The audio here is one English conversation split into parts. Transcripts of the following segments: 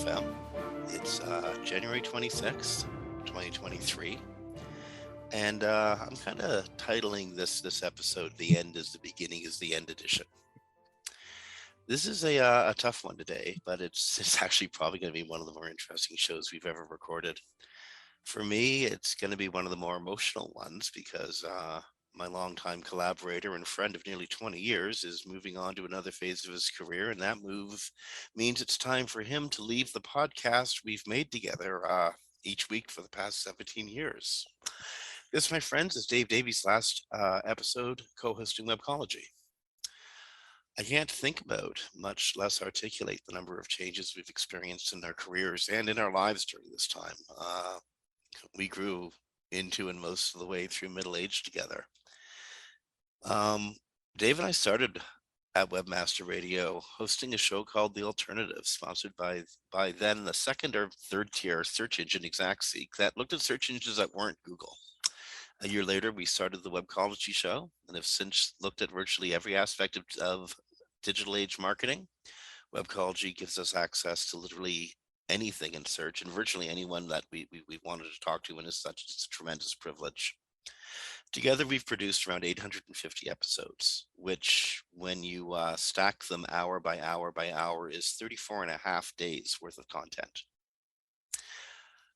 FM. It's January 26th, 2023. And I'm kind of titling this episode, The End is the Beginning is the End edition. This is a tough one today, but it's actually probably going to be one of the more interesting shows we've ever recorded. For me, it's going to be one of the more emotional ones because my longtime collaborator and friend of nearly 20 years is moving on to another phase of his career, and that move means it's time for him to leave the podcast we've made together each week for the past 17 years. This, my friends, is Dave Davies' last episode co-hosting Webcology. I can't think about, much less articulate, the number of changes we've experienced in our careers and in our lives during this time. We grew into and most of the way through middle age together. Dave and I started at Webmaster Radio hosting a show called The Alternative, sponsored by then the second or third tier search engine ExactSeek that looked at search engines that weren't Google. A year later, we started the Webcology show and have since looked at virtually every aspect of digital age marketing. Webcology gives us access to literally anything in search and virtually anyone that we wanted to talk to, and it's a tremendous privilege. Together, we've produced around 850 episodes, which when you stack them hour by hour by hour is 34 and a half days worth of content.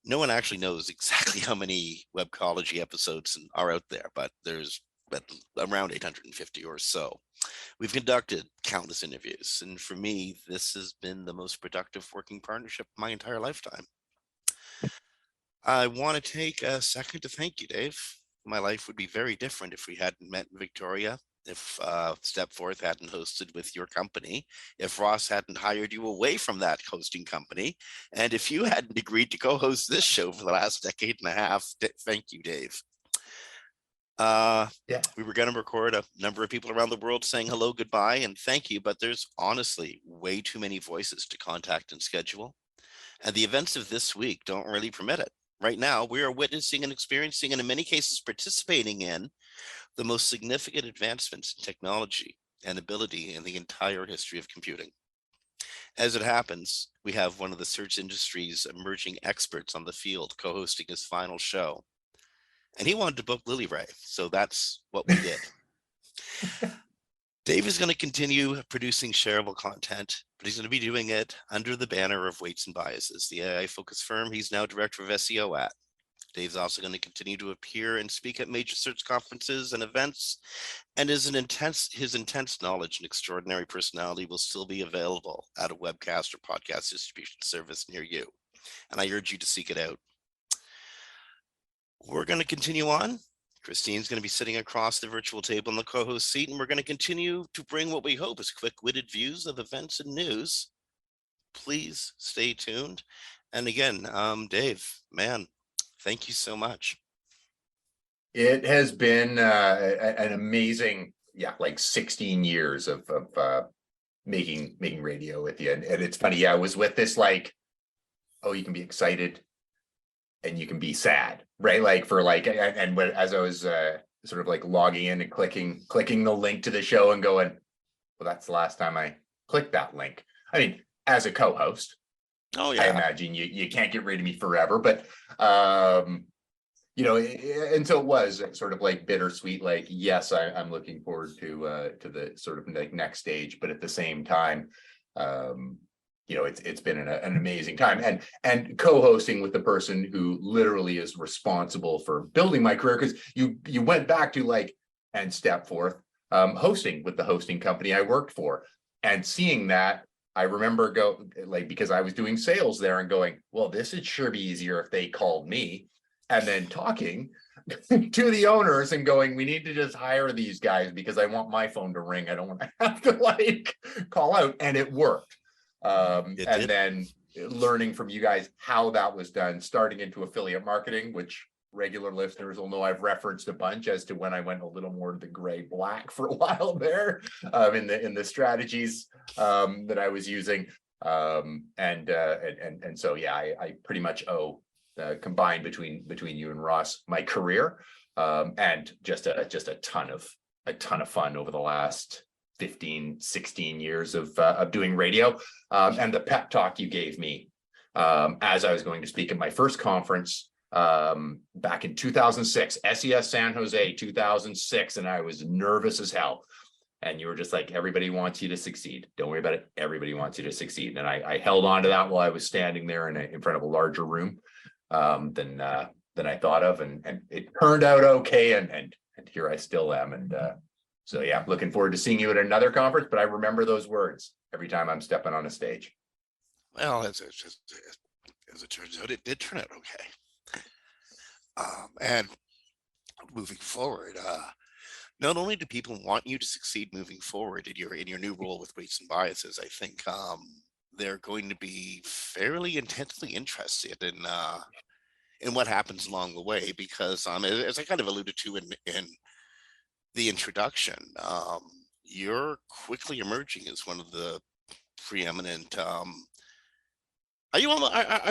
No one actually knows exactly how many Webcology episodes are out there, but there's around 850 or so. We've conducted countless interviews, and for me, this has been the most productive working partnership of my entire lifetime. I want to take a second to thank you, Dave. My life would be very different if we hadn't met in Victoria, if Stepforth hadn't hosted with your company, if Ross hadn't hired you away from that hosting company, and if you hadn't agreed to co-host this show for the last decade and a half. Thank you, Dave. We were going to record a number of people around the world saying hello, goodbye, and thank you, but there's honestly way too many voices to contact and schedule. And the events of this week don't really permit it. Right now, we are witnessing and experiencing, and in many cases participating in, the most significant advancements in technology and ability in the entire history of computing. As it happens, we have one of the search industry's emerging experts on the field co-hosting his final show. And he wanted to book Lily Ray, so that's what we did. Dave is going to continue producing shareable content, but he's going to be doing it under the banner of Weights and Biases, the AI-focused firm he's now director of SEO at. Dave's also going to continue to appear and speak at major search conferences and events, and his intense knowledge and extraordinary personality will still be available at a webcast or podcast distribution service near you, and I urge you to seek it out. We're going to continue on. Christine's going to be sitting across the virtual table in the co-host seat, and we're going to continue to bring what we hope is quick-witted views of events and news. Please stay tuned. And again, Dave, man, thank you so much. It has been an amazing, 16 years of making radio with you. And it's funny, I was with this you can be excited and you can be sad, right? As I was sort of logging in and clicking the link to the show and going, well, that's the last time I clicked that link. I mean, as a co-host, oh yeah, I imagine you can't get rid of me forever, but and so it was sort of bittersweet. Yes, I'm looking forward to the sort of next stage, but at the same time, it's been an amazing time, and co-hosting with the person who literally is responsible for building my career, because you went back to and Stepforth, hosting with the hosting company I worked for, and seeing that. I remember because I was doing sales there and going, well, this would sure be easier if they called me, and then talking to the owners and going, we need to just hire these guys because I want my phone to ring. I don't want to have to call out. And it worked. Then learning from you guys how that was done, starting into affiliate marketing, which regular listeners will know I've referenced a bunch as to when I went a little more to the gray black for a while there in the strategies that I was using. And so, yeah, I pretty much owe combined between you and Ross my career, and just a ton of fun over the last 15, 16 years of doing radio, and the pep talk you gave me as I was going to speak at my first conference back in 2006, SES San Jose 2006, and I was nervous as hell. And you were just like, everybody wants you to succeed. Don't worry about it. Everybody wants you to succeed. And I held on to that while I was standing there in front of a larger room than I thought of, and it turned out okay. And here I still am. And so yeah, looking forward to seeing you at another conference. But I remember those words every time I'm stepping on a stage. Well, as it turns out, it did turn out okay. And moving forward, not only do people want you to succeed moving forward in your new role with weights and biases, I think they're going to be fairly intensely interested in what happens along the way, because as I kind of alluded to in the introduction, you're quickly emerging as one of the preeminent. Are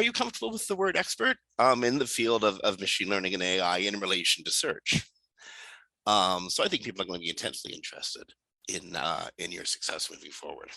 you comfortable with the word expert in the field of machine learning and AI in relation to search? So I think people are going to be intensely interested in your success moving forward.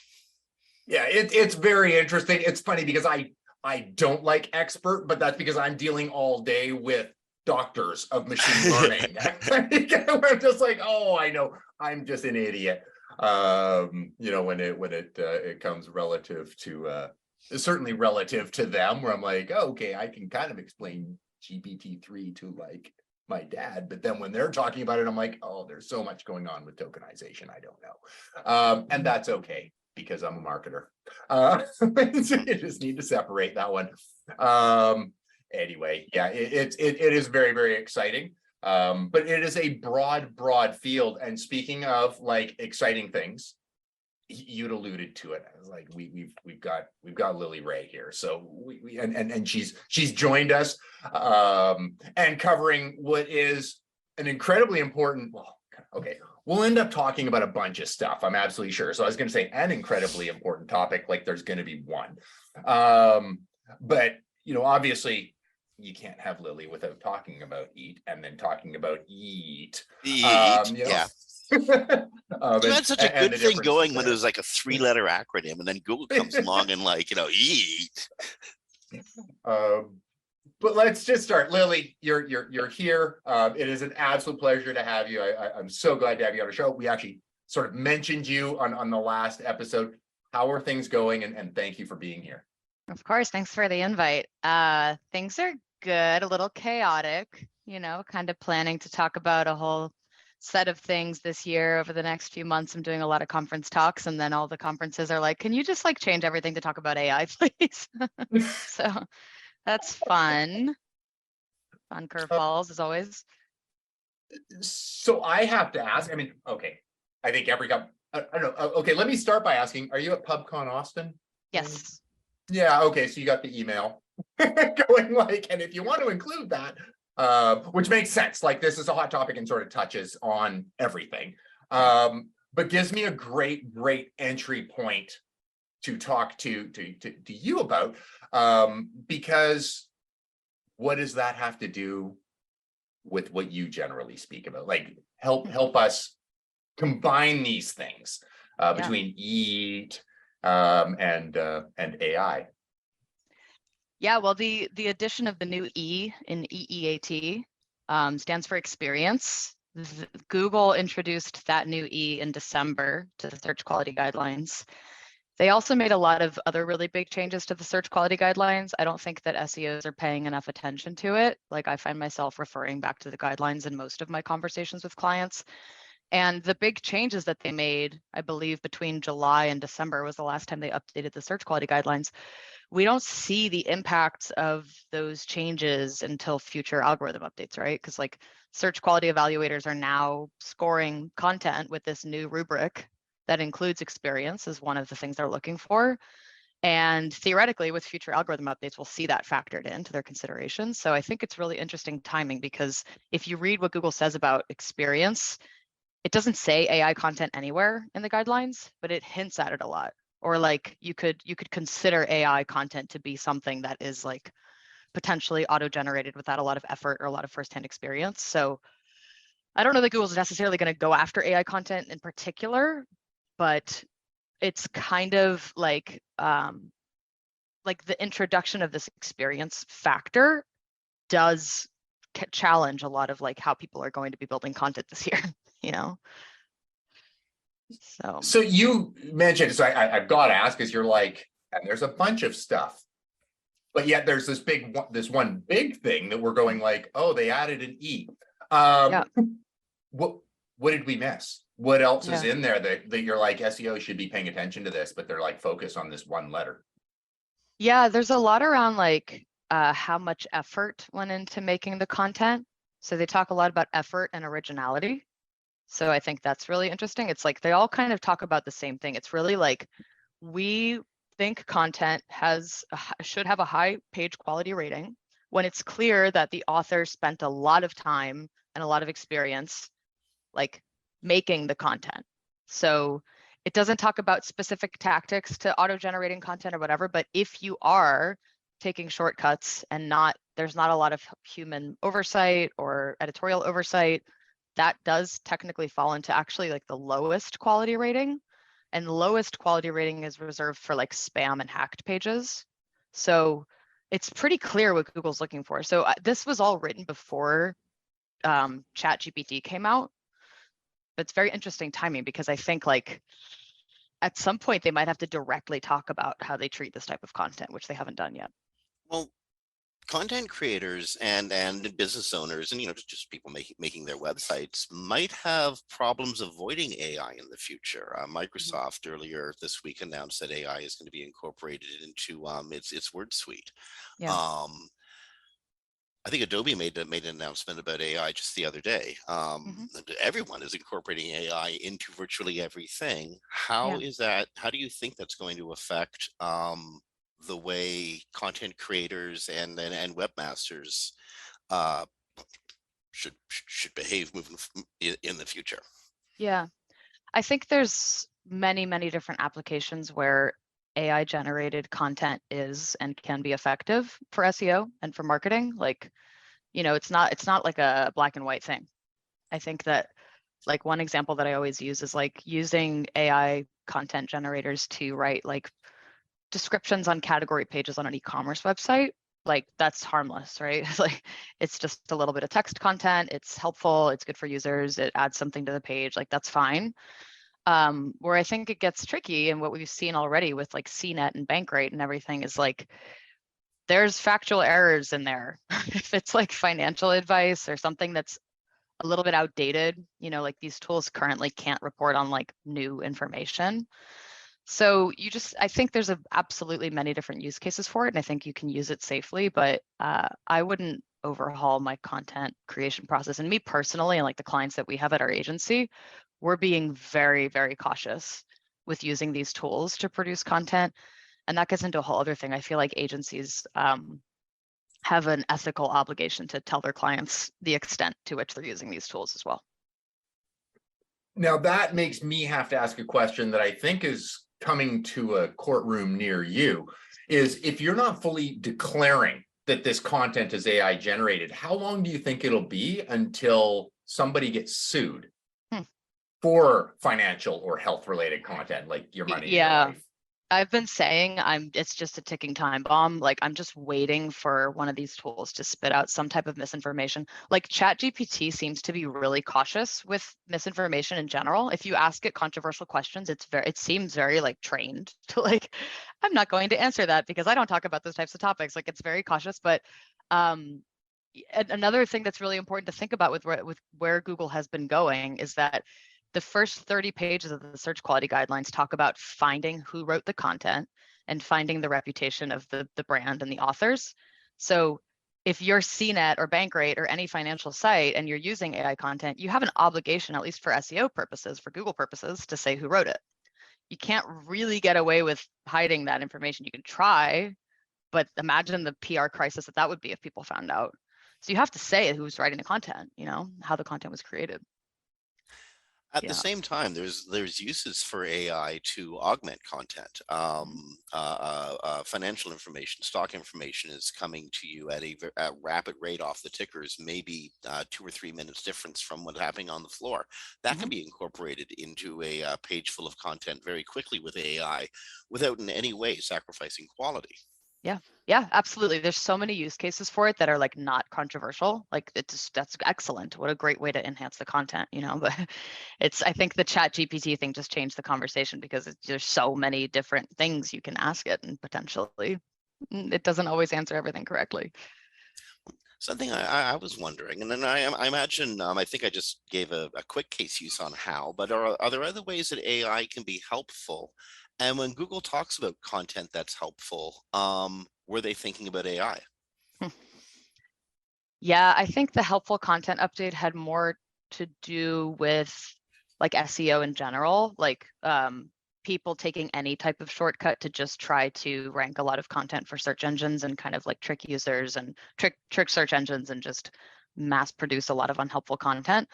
Yeah, it's very interesting. It's funny because I don't like expert, but that's because I'm dealing all day with doctors of machine learning. I'm just like, oh, I know, I'm just an idiot. When it comes relative to certainly relative to them, where I'm like, oh, okay, I can kind of explain GPT-3 to like my dad, but then when they're talking about it, I'm like, oh, there's so much going on with tokenization, I don't know. And that's okay, because I'm a marketer. You just need to separate that one. Anyway, yeah, it is very, very exciting. But it is a broad field. And speaking of like exciting things, you'd alluded to it. I was like, we've got Lily Ray here. So and she's joined us and covering what is an incredibly important, well, okay, we'll end up talking about a bunch of stuff, I'm absolutely sure. So I was going to say an incredibly important topic, like there's going to be one. But obviously you can't have Lily without talking about eat, and then talking about eat. Yeah. You had such a good thing going when it was like a 3-letter acronym, and then Google comes along and like, eat. But let's just start. Lily, you're here. It is an absolute pleasure to have you. I'm so glad to have you on the show. We actually sort of mentioned you on the last episode. How are things going? And thank you for being here. Of course, thanks for the invite. Things are good, a little chaotic, kind of planning to talk about a whole set of things this year over the next few months. I'm doing a lot of conference talks, and then all the conferences are like, can you just like change everything to talk about AI, please? So that's fun. Fun curveballs as always. So I have to ask, okay, I think I don't know. Okay, let me start by asking, are you at PubCon Austin? Yes. Yeah, okay, so you got the email going like, and if you want to include that, which makes sense, like this is a hot topic and sort of touches on everything, but gives me a great entry point to talk to you about, because what does that have to do with what you generally speak about? Like help us combine these things between EAT and AI. Yeah, well, the addition of the new E in EEAT stands for experience. Google introduced that new E in December to the search quality guidelines. They also made a lot of other really big changes to the search quality guidelines. I don't think that SEOs are paying enough attention to it. Like I find myself referring back to the guidelines in most of my conversations with clients. And the big changes that they made, I believe between July and December was the last time they updated the search quality guidelines. We don't see the impacts of those changes until future algorithm updates, right? Because like search quality evaluators are now scoring content with this new rubric that includes experience as one of the things they're looking for. And theoretically, with future algorithm updates, we'll see that factored into their considerations. So I think it's really interesting timing, because if you read what Google says about experience, it doesn't say AI content anywhere in the guidelines, but it hints at it a lot. Or like you could consider AI content to be something that is like potentially auto-generated without a lot of effort or a lot of firsthand experience. So I don't know that Google's necessarily going to go after AI content in particular, but it's kind of like like the introduction of this experience factor does challenge a lot of like how people are going to be building content this year, you know? So you mentioned, so I've got to ask, because you're like, and there's a bunch of stuff, but yet there's this one big thing that we're going like, oh, they added an E. Yeah. What did we miss? What else is Yeah. in there that you're like, SEO should be paying attention to this, but they're like focused on this one letter? Yeah, there's a lot around like how much effort went into making the content. So they talk a lot about effort and originality. So I think that's really interesting. It's like they all kind of talk about the same thing. It's really like we think content should have a high page quality rating when it's clear that the author spent a lot of time and a lot of experience like making the content. So it doesn't talk about specific tactics to auto-generating content or whatever, but if you are taking shortcuts and there's not a lot of human oversight or editorial oversight, that does technically fall into actually like the lowest quality rating. And the lowest quality rating is reserved for like spam and hacked pages. So it's pretty clear what Google's looking for. So this was all written before ChatGPT came out. But it's very interesting timing because I think like at some point they might have to directly talk about how they treat this type of content, which they haven't done yet. Well, content creators and business owners, and just people making their websites might have problems avoiding AI in the future. Microsoft earlier this week announced that AI is going to be incorporated into its word suite. Yeah. Um, I think Adobe made an announcement about AI just the other day. Everyone is incorporating AI into virtually everything. How Yeah. how do you think that's going to affect the way content creators and webmasters uh, should behave moving in the future? Yeah. I think there's many, many different applications where AI generated content is and can be effective for SEO and for marketing. Like, it's not like a black and white thing. I think that like one example that I always use is like using AI content generators to write like descriptions on category pages on an e-commerce website. Like that's harmless, right? It's like it's just a little bit of text content. It's helpful. It's good for users. It adds something to the page. Like that's fine. Where I think it gets tricky and what we've seen already with like CNET and Bankrate and everything is like there's factual errors in there. If it's like financial advice or something that's a little bit outdated, like these tools currently can't report on like new information. So I think there's absolutely many different use cases for it, and I think you can use it safely, but I wouldn't overhaul my content creation process. And me personally, and like the clients that we have at our agency, we're being very, very cautious with using these tools to produce content. And that gets into a whole other thing. I feel like agencies have an ethical obligation to tell their clients the extent to which they're using these tools as well. Now that makes me have to ask a question that I think is coming to a courtroom near you, is if you're not fully declaring that this content is AI generated, how long do you think it'll be until somebody gets sued for financial or health related content, like your money in your life? I've been saying it's just a ticking time bomb. Like I'm just waiting for one of these tools to spit out some type of misinformation. Like ChatGPT seems to be really cautious with misinformation in general. If you ask it controversial questions, it seems very like trained to like, I'm not going to answer that because I don't talk about those types of topics. Like it's very cautious, but another thing that's really important to think about with where Google has been going is that the first 30 pages of the search quality guidelines talk about finding who wrote the content and finding the reputation of the brand and the authors. So if you're CNET or Bankrate or any financial site and you're using AI content, you have an obligation, at least for SEO purposes, for Google purposes, to say who wrote it. You can't really get away with hiding that information. You can try, but imagine the PR crisis that would be if people found out. So you have to say who's writing the content, how the content was created. At the same time, there's uses for AI to augment content. Financial information, stock information is coming to you at a rapid rate off the tickers, maybe 2 or 3 minutes difference from what's happening on the floor. That can be incorporated into a page full of content very quickly with AI without in any way sacrificing quality. Yeah, absolutely. There's so many use cases for it that are like not controversial. Like that's excellent. What a great way to enhance the content, but I think the Chat GPT thing just changed the conversation because there's so many different things you can ask it, and potentially it doesn't always answer everything correctly. Something I was wondering, and then I imagine, I think I just gave a quick case use on how, but are there other ways that AI can be helpful? And when Google talks about content that's helpful, were they thinking about AI? Yeah, I think the helpful content update had more to do with like SEO in general, like people taking any type of shortcut to just try to rank a lot of content for search engines and kind of like trick users and trick search engines and just mass produce a lot of unhelpful content.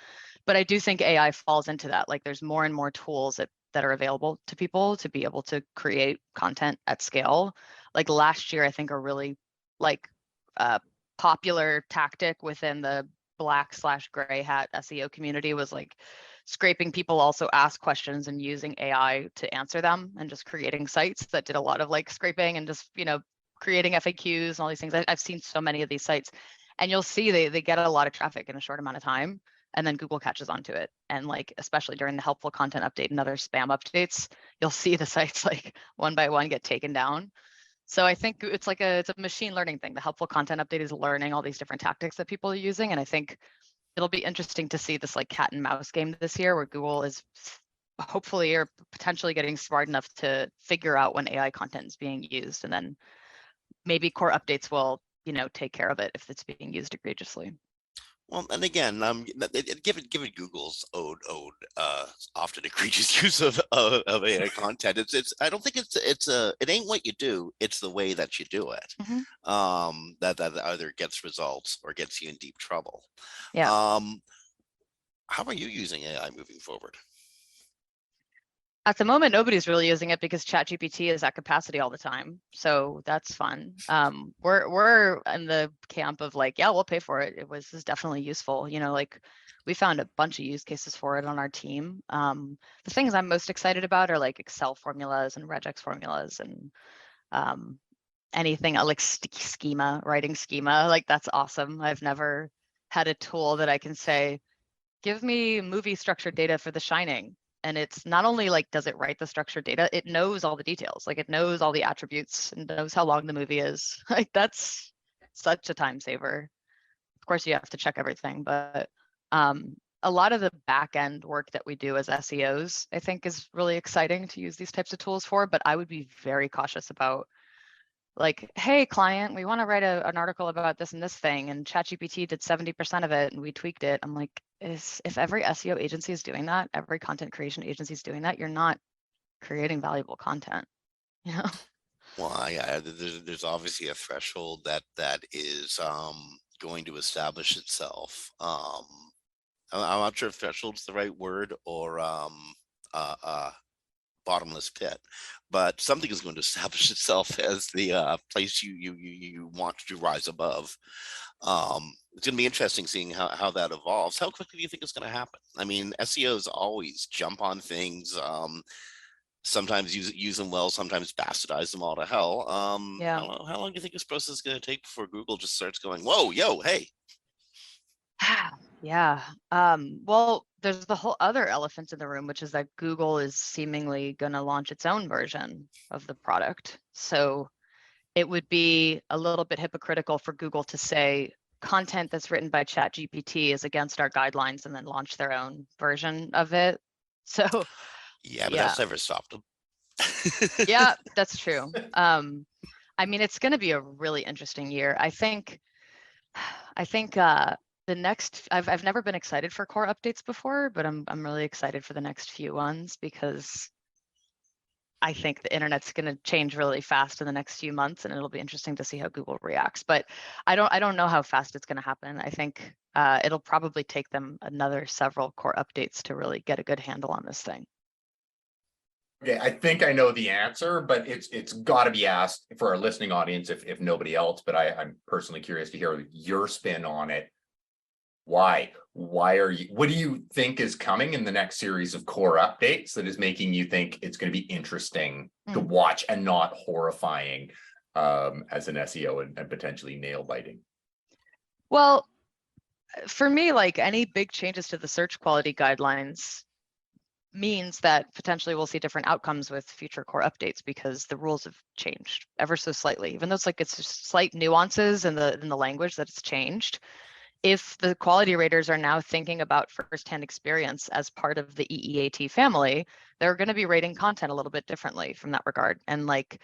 But I do think AI falls into that. Like there's more and more tools that are available to people to be able to create content at scale. Like last year, I think a really like popular tactic within the black/gray hat SEO community was like scraping people also ask questions and using AI to answer them, and just creating sites that did a lot of like scraping and just, creating FAQs and all these things. I've seen so many of these sites, and you'll see they get a lot of traffic in a short amount of time, and then Google catches on to it. And like, especially during the helpful content update and other spam updates, you'll see the sites like one by one get taken down. So I think it's a machine learning thing. The helpful content update is learning all these different tactics that people are using. And I think it'll be interesting to see this like cat and mouse game this year, where Google is hopefully or potentially getting smart enough to figure out when AI content is being used. And then maybe core updates will, take care of it if it's being used egregiously. Well, and again, given Google's often egregious use of AI content, it's I don't think it ain't what you do, it's the way that you do it, Mhm. that either gets results or gets you in deep trouble. Yeah. How are you using AI moving forward? At the moment, nobody's really using it because ChatGPT is at capacity all the time. So that's fun. We're in the camp of like, yeah, we'll pay for it. This is definitely useful. Like we found a bunch of use cases for it on our team. The things I'm most excited about are like Excel formulas and regex formulas and anything like writing schema. Like that's awesome. I've never had a tool that I can say, give me movie structured data for The Shining. And it's not only like, does it write the structured data, it knows all the details. Like it knows all the attributes and knows how long the movie is. Like that's such a time saver. Of course, you have to check everything, but a lot of the back end work that we do as SEOs, I think is really exciting to use these types of tools for, but I would be very cautious about like, hey, client, we want to write an article about this and this thing, and ChatGPT did 70% of it, and we tweaked it. I'm like, if every SEO agency is doing that, every content creation agency is doing that, you're not creating valuable content. Well, yeah, there's obviously a threshold that is going to establish itself. I'm not sure if threshold's the right word, or uh, uh, bottomless pit, but something is going to establish itself as the place you want to rise above. It's going to be interesting seeing how that evolves. How quickly do you think it's going to happen? I mean, SEOs always jump on things. Sometimes use them well, sometimes bastardize them all to hell. Yeah. How long do you think this process is going to take before Google just starts going, whoa, yo, hey? Yeah. Well, there's the whole other elephant in the room, which is that Google is seemingly going to launch its own version of the product. So it would be a little bit hypocritical for Google to say content that's written by ChatGPT is against our guidelines and then launch their own version of it. So Yeah, but yeah, that's never stopped them. yeah, that's true. I mean, it's going to be a really interesting year. I think the next I've never been excited for core updates before, but I'm really excited for the next few ones because I think the internet's going to change really fast in the next few months, and it'll be interesting to see how Google reacts. But I don't know how fast it's going to happen. I think it'll probably take them another several core updates to really get a good handle on this thing. Okay, I think I know the answer, but it's got to be asked for our listening audience if nobody else. But I'm personally curious to hear your spin on it. Why? What do you think is coming in the next series of core updates that is making you think it's going to be interesting to watch and not horrifying? as an SEO and potentially nail biting? Well, for me, like any big changes to the search quality guidelines means that potentially we'll see different outcomes with future core updates because the rules have changed ever so slightly, even though it's just slight nuances in the language that it's changed. If the quality raters are now thinking about firsthand experience as part of the EEAT family, they're going to be rating content a little bit differently from that regard. And like,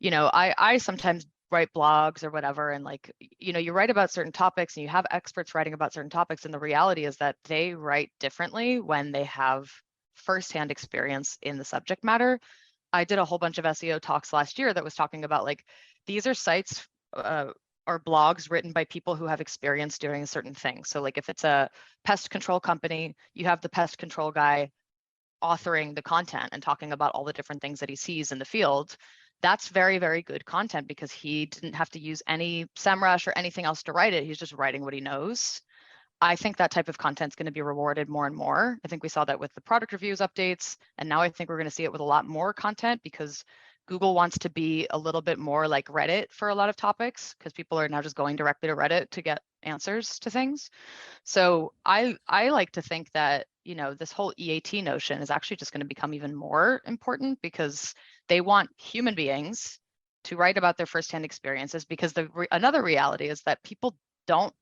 I sometimes write blogs or whatever, and like, you write about certain topics and you have experts writing about certain topics, and the reality is that they write differently when they have firsthand experience in the subject matter. I did a whole bunch of SEO talks last year that was talking about like, these are sites or blogs written by people who have experience doing a certain thing. So like if it's a pest control company, you have the pest control guy authoring the content and talking about all the different things that he sees in the field. That's very, very good content because he didn't have to use any SEMrush or anything else to write it. He's just writing what he knows. I think that type of content is going to be rewarded more and more. I think we saw that with the product reviews updates, and now I think we're going to see it with a lot more content because Google wants to be a little bit more like Reddit for a lot of topics because people are now just going directly to Reddit to get answers to things. So I like to think that, this whole EAT notion is actually just going to become even more important because they want human beings to write about their firsthand experiences, because another reality is that people don't,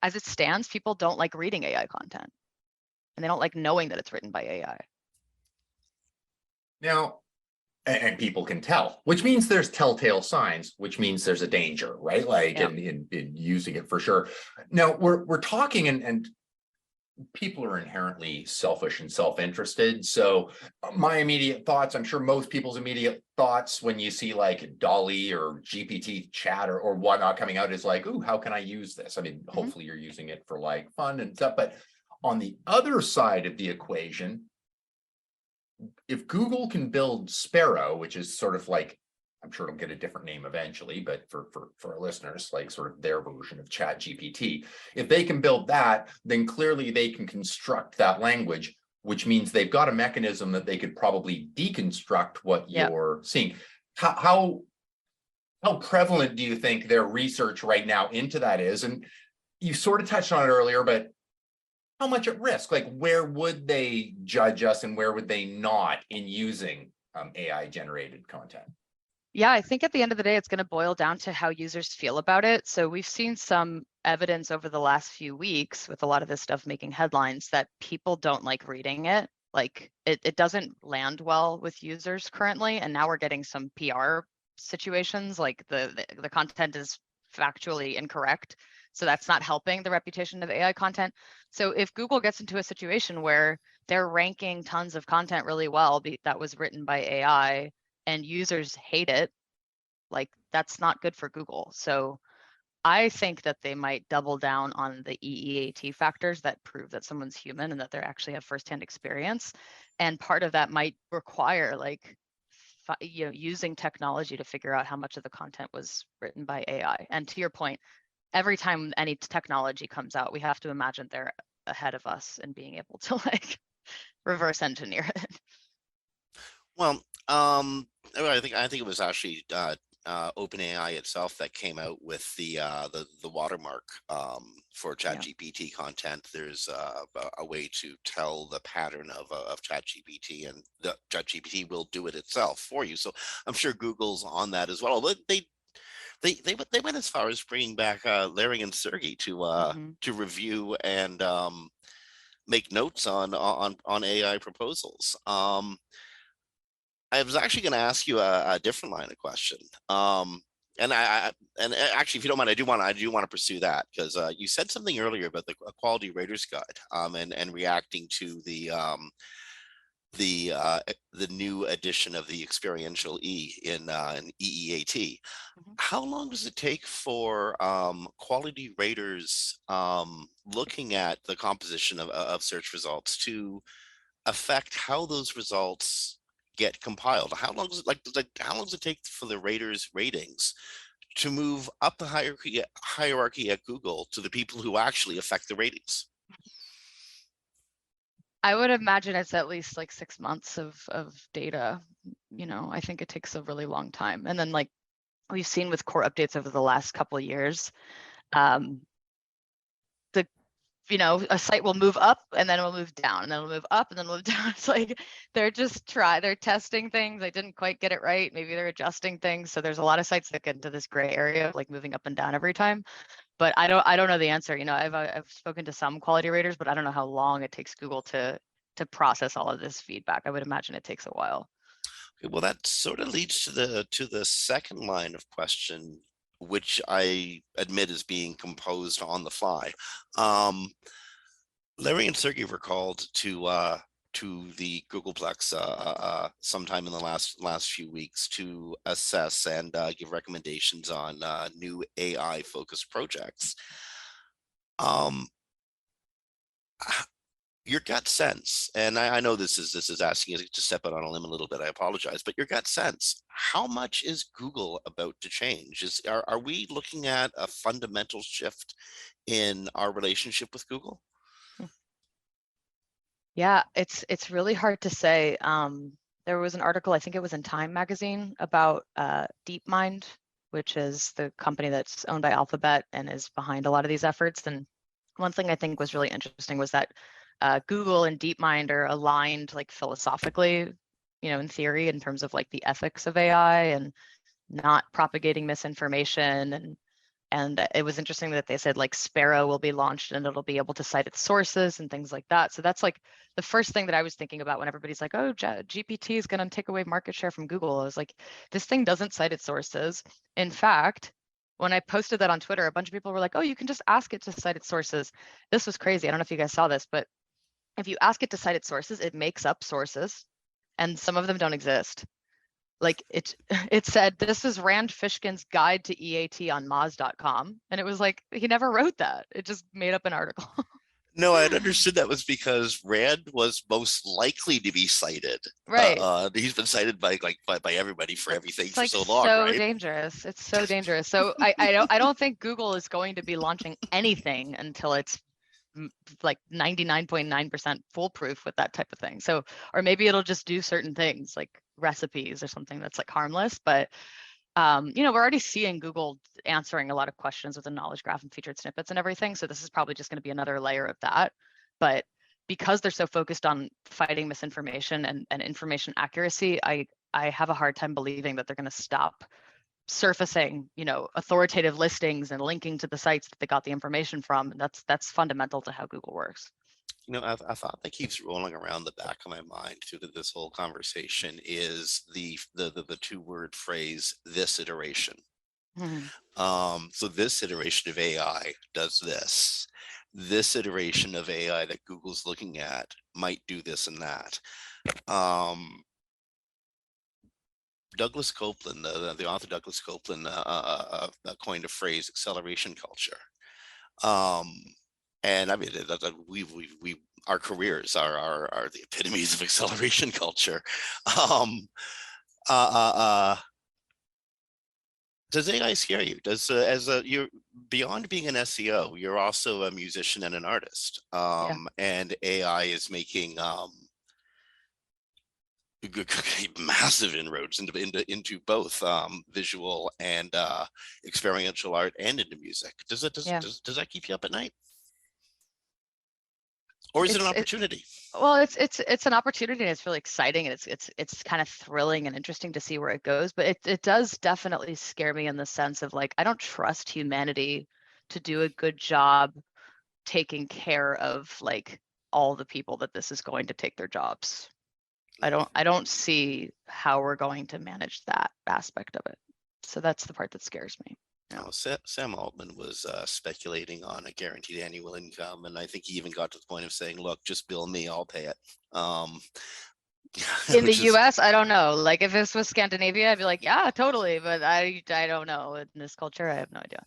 as it stands, people don't like reading AI content and they don't like knowing that it's written by AI. Now, and people can tell, which means there's telltale signs, which means there's a danger, right? Like Yeah. in using it for sure. Now we're talking and people are inherently selfish and self-interested. So my immediate thoughts, I'm sure most people's immediate thoughts when you see like Dolly or GPT chat or whatnot coming out is like, ooh, how can I use this? I mean, hopefully you're using it for like fun and stuff. But on the other side of the equation, if Google can build Sparrow, which is sort of like, I'm sure it'll get a different name eventually, but for our listeners, like sort of their version of Chat GPT, if they can build that, then clearly they can construct that language, which means they've got a mechanism that they could probably deconstruct what Yeah. you're seeing. How prevalent do you think their research right now into that is? And you sort of touched on it earlier, but how much at risk? Like, where would they judge us and where would they not in using AI generated content? Yeah, I think at the end of the day, it's going to boil down to how users feel about it. So we've seen some evidence over the last few weeks with a lot of this stuff making headlines that people don't like reading it. Like it doesn't land well with users currently. And now we're getting some PR situations, like the content is factually incorrect. So that's not helping the reputation of AI content. So if Google gets into a situation where they're ranking tons of content really well that was written by AI, and users hate it, like that's not good for Google. So I think that they might double down on the EEAT factors that prove that someone's human and that they actually have firsthand experience. And part of that might require like, using technology to figure out how much of the content was written by AI. And to your point, every time any technology comes out, we have to imagine they're ahead of us and being able to like reverse engineer it. Well, I think it was actually OpenAI itself that came out with the watermark for Yeah. ChatGPT content. There's a way to tell the pattern of ChatGPT, and the ChatGPT will do it itself for you. So I'm sure Google's on that as well. But they went as far as bringing back Larry and Sergey to review and make notes on AI proposals. I was actually going to ask you a different line of question. And actually, if you don't mind, I do want to pursue that because you said something earlier about the Quality Raters Guide and reacting to the new edition of the experiential E in EEAT. How long does it take for quality raters looking at the composition of search results to affect how those results get compiled? How long does it how long does it take for the raters ratings to move up the hierarchy at Google to the people who actually affect the ratings? I would imagine it's at least like 6 months of data. I think it takes a really long time. And then like we've seen with core updates over the last couple of years, um, a site will move up and then it'll move down and then it'll move up and then move down. It's like they're testing things. They didn't quite get it right. Maybe they're adjusting things. So there's a lot of sites that get into this gray area of like moving up and down every time. But I don't know the answer. I've spoken to some quality raters, but I don't know how long it takes Google to process all of this feedback. I would imagine it takes a while. Okay, well, that sort of leads to the second line of question, which I admit is being composed on the fly. Larry and Sergey were called to the Googleplex sometime in the last few weeks to assess and give recommendations on new AI focused projects. Your gut sense, and I know this is asking you to step out on a limb a little bit. I apologize, but your gut sense, how much is Google about to change? Are we looking at a fundamental shift in our relationship with Google? Yeah, it's really hard to say. There was an article, I think it was in Time magazine, about DeepMind, which is the company that's owned by Alphabet and is behind a lot of these efforts. And one thing I think was really interesting was that Google and DeepMind are aligned like philosophically, in theory, in terms of like the ethics of AI and not propagating misinformation. And it was interesting that they said like Sparrow will be launched and it'll be able to cite its sources and things like that. So that's like the first thing that I was thinking about when everybody's like, oh, GPT is going to take away market share from Google. I was like, this thing doesn't cite its sources. In fact, when I posted that on Twitter, a bunch of people were like, oh, you can just ask it to cite its sources. This was crazy. I don't know if you guys saw this, but if you ask it to cite its sources, it makes up sources and some of them don't exist. Like it said, this is Rand Fishkin's guide to EAT on Moz.com. And it was like, he never wrote that. It just made up an article. No, I had understood that was because Rand was most likely to be cited. Right. He's been cited by everybody for everything for Like so long, so right? dangerous. It's so dangerous. So I don't think Google is going to be launching anything until it's like 99.9% foolproof with that type of thing. So, or maybe it'll just do certain things like recipes or something that's like harmless. But we're already seeing Google answering a lot of questions with the knowledge graph and featured snippets and everything. So this is probably just going to be another layer of that. But because they're so focused on fighting misinformation and information accuracy, I have a hard time believing that they're going to stop surfacing, authoritative listings and linking to the sites that they got the information from. And that's fundamental to how Google works. A thought that keeps rolling around the back of my mind through this whole conversation is the two-word phrase, this iteration. Mm-hmm. So this iteration of AI does this. This iteration of AI that Google's looking at might do this and that. Douglas Copeland, the author Douglas Copeland, coined a phrase, acceleration culture. And I mean, our careers are the epitomes of acceleration culture. Does AI scare you? You're beyond being an SEO, you're also a musician and an artist. And AI is making massive inroads into both visual and experiential art and into music. Does that keep you up at night? Or is it an opportunity? It's an opportunity and it's really exciting and it's kind of thrilling and interesting to see where it goes. But it does definitely scare me in the sense of like, I don't trust humanity to do a good job taking care of like all the people that this is going to take their jobs. I don't see how we're going to manage that aspect of it. So that's the part that scares me. Yeah. Sam Altman was speculating on a guaranteed annual income, and I think he even got to the point of saying, "Look, just bill me, I'll pay it." In the US, I don't know. Like if this was Scandinavia, I'd be like, "Yeah, totally." But I don't know. In this culture, I have no idea.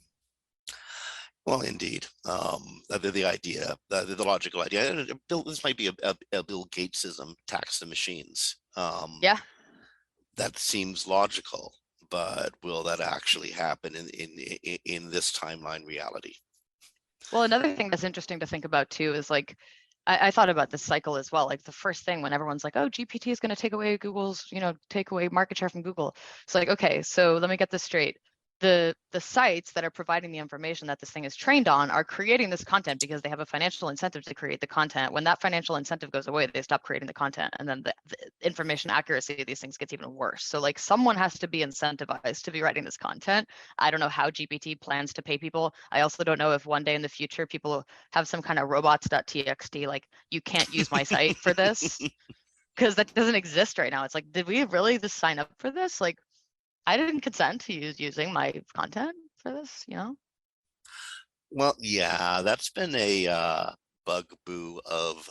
Well, indeed, the idea, the logical idea. This might be a Bill Gatesism, tax the machines. Yeah, that seems logical, but will that actually happen in this timeline reality? Well, another thing that's interesting to think about too is like, I thought about this cycle as well. Like the first thing when everyone's like, oh, GPT is going to take away Google's, take away market share from Google. It's like, okay, so let me get this straight. the sites that are providing the information that this thing is trained on are creating this content because they have a financial incentive to create the content. When that financial incentive goes away, they stop creating the content, and then the information accuracy of these things gets even worse. So like someone has to be incentivized to be writing this content. I don't know how GPT plans to pay people. I also don't know if one day in the future people will have some kind of robots.txt like, you can't use my site for this, because that doesn't exist right now. It's like, did we really just sign up for this? Like, I didn't consent to using my content for this, you know? Well, yeah, that's been a bugaboo of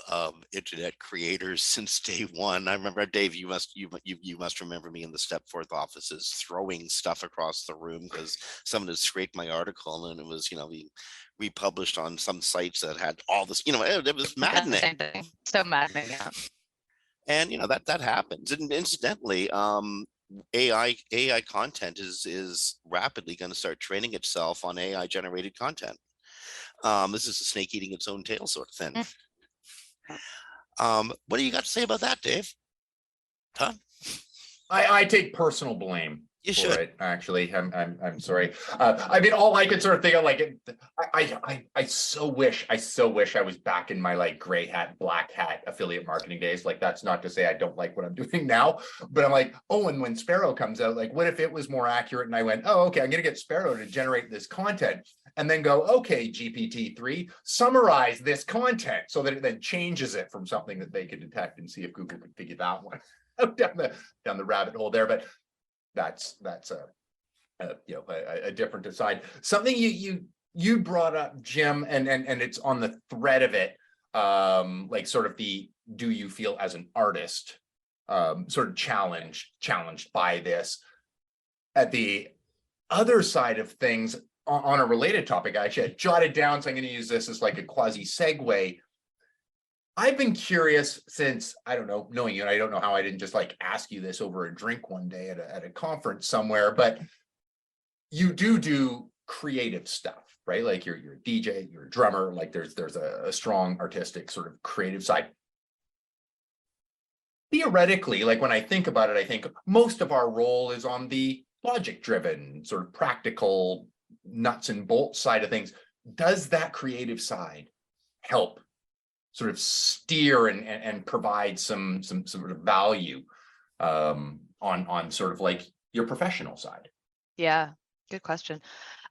internet creators since day one. I remember, Dave, you must remember me in the Stepforth offices throwing stuff across the room because someone had scraped my article and it was, being republished on some sites that had all this, it was I've done the maddening. same thing. So maddening, yeah. And that happens. And incidentally, AI content is rapidly going to start training itself on AI generated content. This is a snake eating its own tail sort of thing. What do you got to say about that, Dave? Huh? I take personal blame You for should. it. Actually, I'm sorry. I mean, all I could sort of think of, like, I so wish I was back in my like gray hat, black hat affiliate marketing days. Like, that's not to say I don't like what I'm doing now, but I'm like, oh, and when Sparrow comes out, like, what if it was more accurate? And I went, oh, okay, I'm gonna get Sparrow to generate this content, and then go, okay, GPT-3, summarize this content so that it then changes it from something that they could detect, and see if Google could figure that one out down the rabbit hole there. But that's a different aside. Something you brought up, Jim, and it's on the thread of it, like sort of the, do you feel as an artist sort of challenged by this? At the other side of things, on a related topic, I actually had jotted down, so I'm going to use this as like a quasi segue. I've been curious since, I don't know, knowing you, and I don't know how I didn't just like ask you this over a drink one day at a conference somewhere, but you do creative stuff, right? Like you're a DJ, you're a drummer, like there's a strong artistic sort of creative side. Theoretically, like when I think about it, I think most of our role is on the logic driven, sort of practical nuts and bolts side of things. Does that creative side help sort of steer and provide some sort of value on sort of like your professional side? Yeah, good question.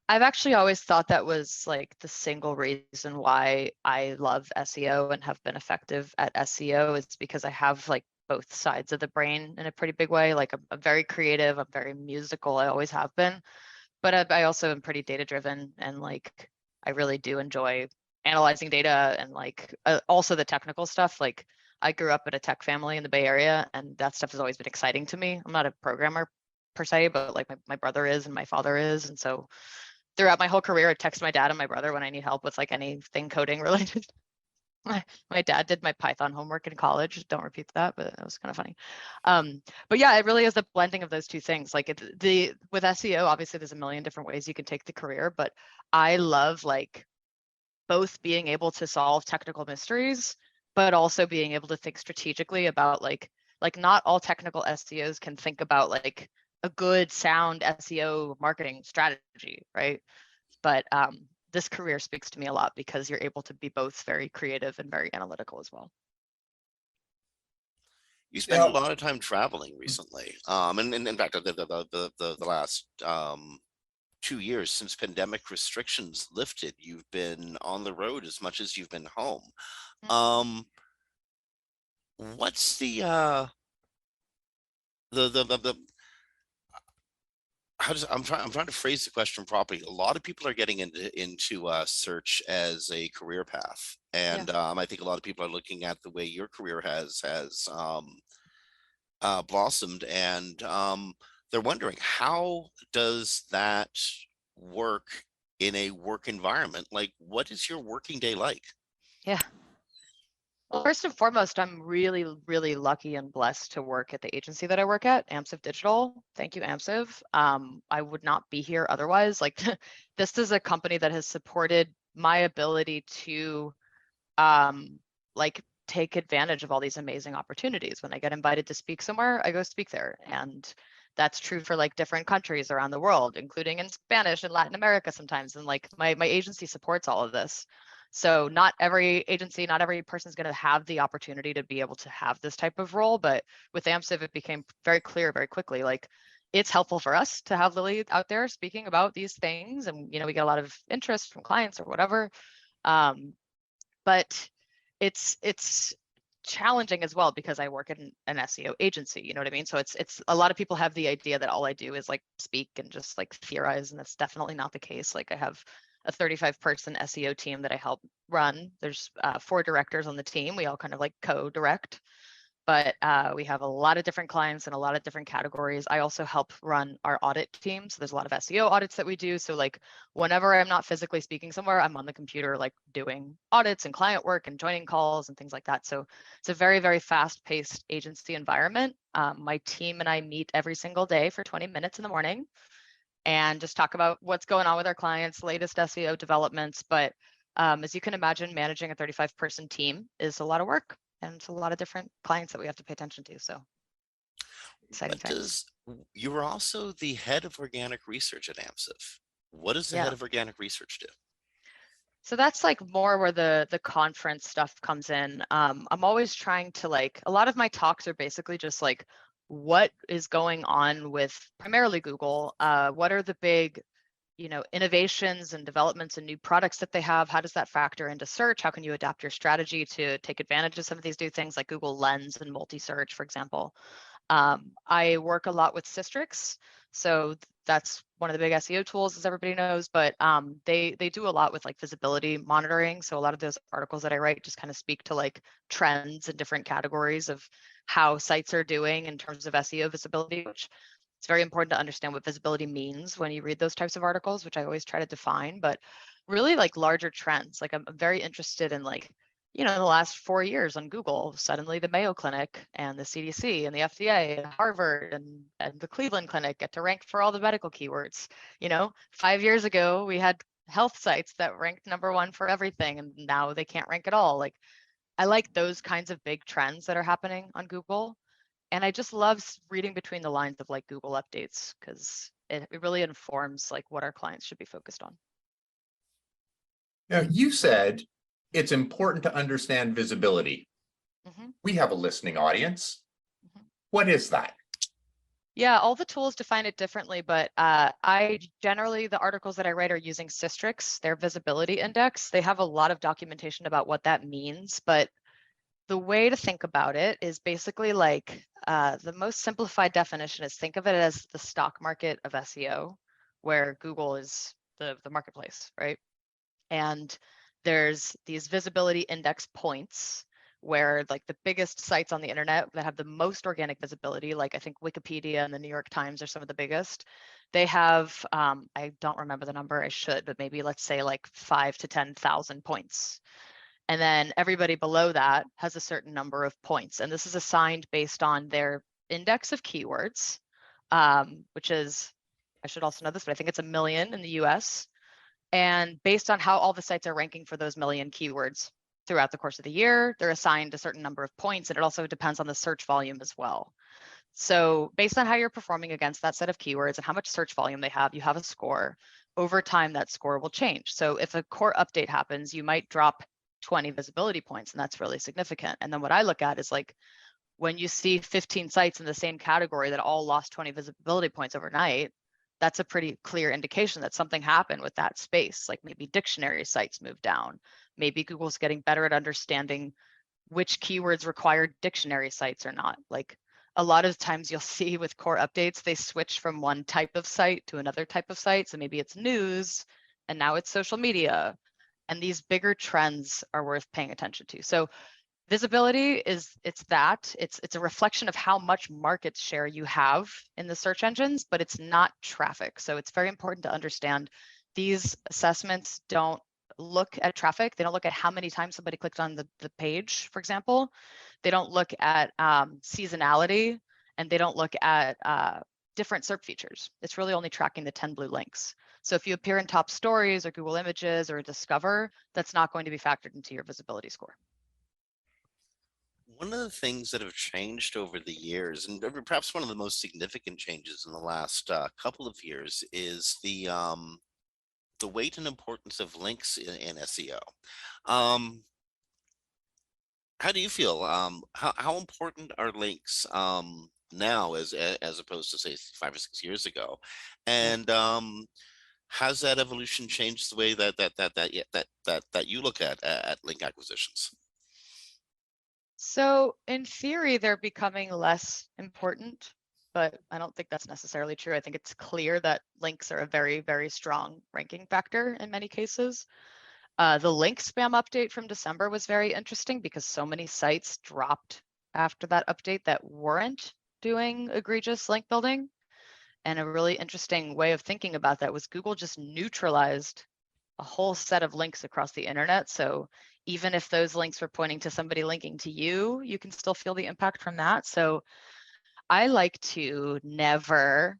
I've actually always thought that was like the single reason why I love SEO and have been effective at SEO, is because I have like both sides of the brain in a pretty big way. Like I'm very creative, I'm very musical, I always have been, but I also am pretty data driven, and like I really do enjoy analyzing data and like also the technical stuff. Like I grew up in a tech family in the Bay Area, and that stuff has always been exciting to me. I'm not a programmer per se, but like my brother is and my father is. And so throughout my whole career, I text my dad and my brother when I need help with like anything coding related. My dad did my Python homework in college. Don't repeat that, but it was kind of funny. But yeah, it really is the blending of those two things. Like with SEO, obviously there's a million different ways you can take the career, but I love like both being able to solve technical mysteries, but also being able to think strategically about like not all technical SEOs can think about like a good sound SEO marketing strategy, right? But this career speaks to me a lot because you're able to be both very creative and very analytical as well. You spent a lot of time traveling recently, and in fact, the last 2 years since pandemic restrictions lifted, you've been on the road as much as you've been home. What's the I'm trying to phrase the question properly. A lot of people are getting into search as a career path, and I think a lot of people are looking at the way your career has blossomed, and they're wondering, how does that work in a work environment? Like, what is your working day like? Yeah. Well, first and foremost, I'm really, really lucky and blessed to work at the agency that I work at, Amsive Digital. Thank you, Amsive. I would not be here otherwise. Like, this is a company that has supported my ability to like take advantage of all these amazing opportunities. When I get invited to speak somewhere, I go speak there. And that's true for like different countries around the world, including in Spanish and Latin America sometimes. And like my agency supports all of this. So not every agency, not every person is going to have the opportunity to be able to have this type of role. But with Amsive, it became very clear very quickly, like it's helpful for us to have Lily out there speaking about these things. And, we get a lot of interest from clients or whatever. But it's challenging as well because I work in an SEO agency, you know what I mean? So it's a lot of people have the idea that all I do is like speak and just like theorize, and that's definitely not the case. Like I have a 35-person SEO team that I help run. There's 4 directors on the team. We all kind of like co-direct, but we have a lot of different clients and a lot of different categories. I also help run our audit team. So there's a lot of SEO audits that we do. So like whenever I'm not physically speaking somewhere, I'm on the computer, like doing audits and client work and joining calls and things like that. So it's a very, very fast paced agency environment. My team and I meet every single day for 20 minutes in the morning and just talk about what's going on with our clients, latest SEO developments. But as you can imagine, managing a 35-person team is a lot of work. And it's a lot of different clients that we have to pay attention to. So exciting What times. you were also the head of organic research at Amsive. What does the Yeah. head of organic research do? So that's like more where the conference stuff comes in. I'm always trying to like, a lot of my talks are basically just like, what is going on with primarily Google? What are the big, innovations and developments and new products that they have? How does that factor into search? How can you adapt your strategy to take advantage of some of these new things like Google Lens and multi-search, for example? I work a lot with Systrix, so that's one of the big SEO tools, as everybody knows. But they do a lot with like visibility monitoring. So a lot of those articles that I write just kind of speak to like trends in different categories of how sites are doing in terms of SEO visibility, which it's very important to understand what visibility means when you read those types of articles, which I always try to define. But really like larger trends, like I'm very interested in like, in the last 4 years on Google, suddenly the Mayo Clinic and the CDC and the FDA and Harvard and the Cleveland Clinic get to rank for all the medical keywords. 5 years ago, we had health sites that ranked #1 for everything, and now they can't rank at all. Like, I like those kinds of big trends that are happening on Google. And I just love reading between the lines of like Google updates because it really informs like what our clients should be focused on. Now, you said it's important to understand visibility. Mm-hmm. We have a listening audience. Mm-hmm. What is that? Yeah, all the tools define it differently, but I generally, the articles that I write are using Systrix, their visibility index. They have a lot of documentation about what that means, but the way to think about it is basically like the most simplified definition is think of it as the stock market of SEO, where Google is the marketplace, right? And there's these visibility index points where like the biggest sites on the internet that have the most organic visibility, like I think Wikipedia and the New York Times are some of the biggest. They have, I don't remember the number, I should, but maybe let's say like 5,000 to 10,000 points. And then everybody below that has a certain number of points. And this is assigned based on their index of keywords, which is, I should also know this, but I think it's 1 million in the US. And based on how all the sites are ranking for those 1 million keywords throughout the course of the year, they're assigned a certain number of points. And it also depends on the search volume as well. So based on how you're performing against that set of keywords and how much search volume they have, you have a score. Over time, that score will change. So if a core update happens, you might drop 20 visibility points, and that's really significant. And then what I look at is like, when you see 15 sites in the same category that all lost 20 visibility points overnight, that's a pretty clear indication that something happened with that space. Like maybe dictionary sites moved down. Maybe Google's getting better at understanding which keywords require dictionary sites or not. Like a lot of times you'll see with core updates, they switch from one type of site to another type of site. So maybe it's news and now it's social media. And these bigger trends are worth paying attention to. So visibility it's a reflection of how much market share you have in the search engines, but it's not traffic. So it's very important to understand these assessments don't look at traffic. They don't look at how many times somebody clicked on the page, for example. They don't look at seasonality, and they don't look at different SERP features. It's really only tracking the 10 blue links. So if you appear in top stories or Google Images or Discover, that's not going to be factored into your visibility score. One of the things that have changed over the years, and perhaps one of the most significant changes in the last couple of years, is the weight and importance of links in SEO. Um, how do you feel? How important are links now as opposed to say 5 or 6 years ago? Yeah. And has that evolution changed the way that you look at link acquisitions? So in theory, they're becoming less important, but I don't think that's necessarily true. I think it's clear that links are a very, very strong ranking factor in many cases. The link spam update from December was very interesting because so many sites dropped after that update that weren't doing egregious link building. And a really interesting way of thinking about that was Google just neutralized a whole set of links across the internet. So even if those links were pointing to somebody linking to you, you can still feel the impact from that. So I like to never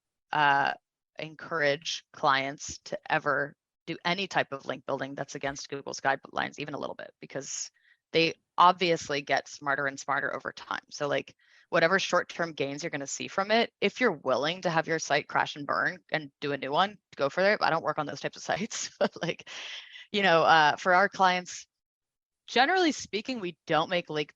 encourage clients to ever do any type of link building that's against Google's guidelines, even a little bit, because they obviously get smarter and smarter over time. So like whatever short-term gains you're going to see from it, if you're willing to have your site crash and burn and do a new one, go for it. I don't work on those types of sites, but like, for our clients, generally speaking, we don't make link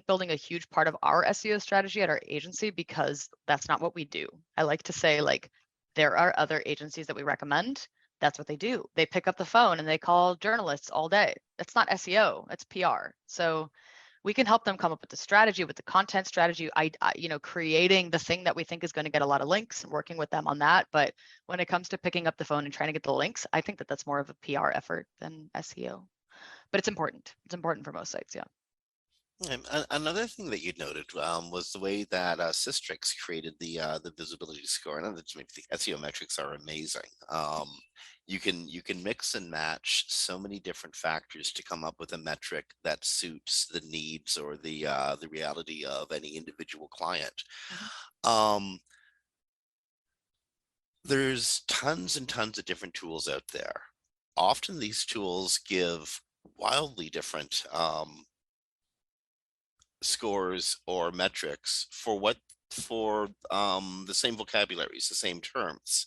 building a huge part of our SEO strategy at our agency because that's not what we do. I like to say, like, there are other agencies that we recommend. That's what they do. They pick up the phone and they call journalists all day. It's not SEO, it's PR. So we can help them come up with the strategy, with the content strategy, creating the thing that we think is going to get a lot of links and working with them on that. But when it comes to picking up the phone and trying to get the links, I think that that's more of a PR effort than SEO, but it's important. It's important for most sites. Yeah. Another thing that you noted was the way that Systrix created the visibility score. And maybe the SEO metrics are amazing. You can mix and match so many different factors to come up with a metric that suits the needs or the reality of any individual client. Mhm. Um, there's tons and tons of different tools out there. Often these tools give wildly different scores or metrics for the same vocabularies, the same terms.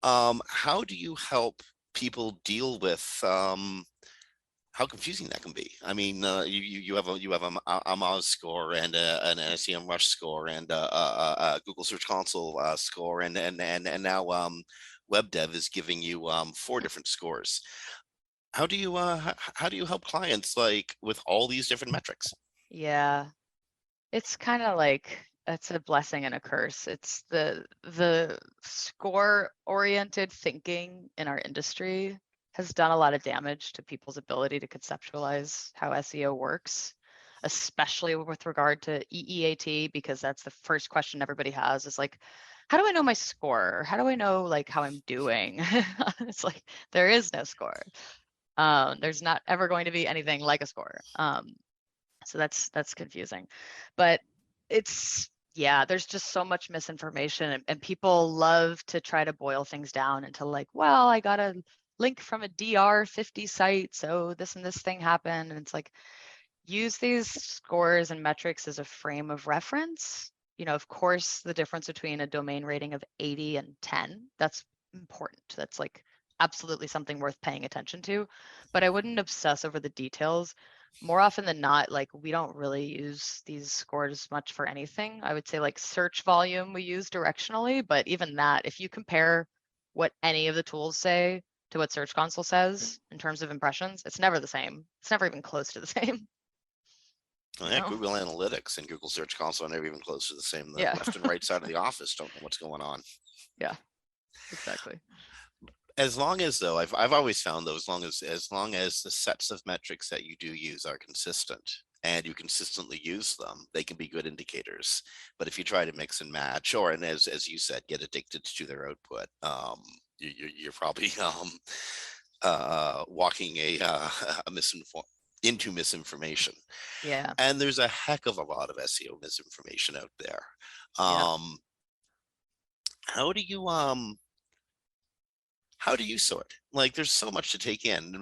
How do you help people deal with how confusing that can be? I mean, you have a Moz score and an SEM Rush score and a Google Search Console score and now WebDev is giving you 4 different scores. How do you help clients like with all these different metrics? Yeah, it's kind of like it's a blessing and a curse. It's the score oriented thinking in our industry has done a lot of damage to people's ability to conceptualize how SEO works, especially with regard to EEAT, because that's the first question everybody has is like, how do I know my score? Or how do I know like how I'm doing? It's like there is no score. There's not ever going to be anything like a score. So that's confusing, but yeah, there's just so much misinformation and people love to try to boil things down into like, well, I got a link from a DR50 site, so this and this thing happened. And it's like, use these scores and metrics as a frame of reference. Of course, the difference between a domain rating of 80 and 10, that's important. That's like absolutely something worth paying attention to, but I wouldn't obsess over the details. More often than not, like we don't really use these scores much for anything. I would say like search volume we use directionally, but even that, if you compare what any of the tools say to what Search Console says in terms of impressions, it's never the same. It's never even close to the same. Well, You yeah, know? Google Analytics and Google Search Console are never even close to the same. The Yeah. left and right side of the office don't know what's going on. Yeah, exactly. As long as though I've always found though, as long as the sets of metrics that you do use are consistent and you consistently use them, they can be good indicators. But if you try to mix and match, or and as you said, get addicted to their output, you're probably walking a into misinformation. Yeah. And there's a heck of a lot of SEO misinformation out there. Yeah. Um, how do you how do you sort? Like, there's so much to take in.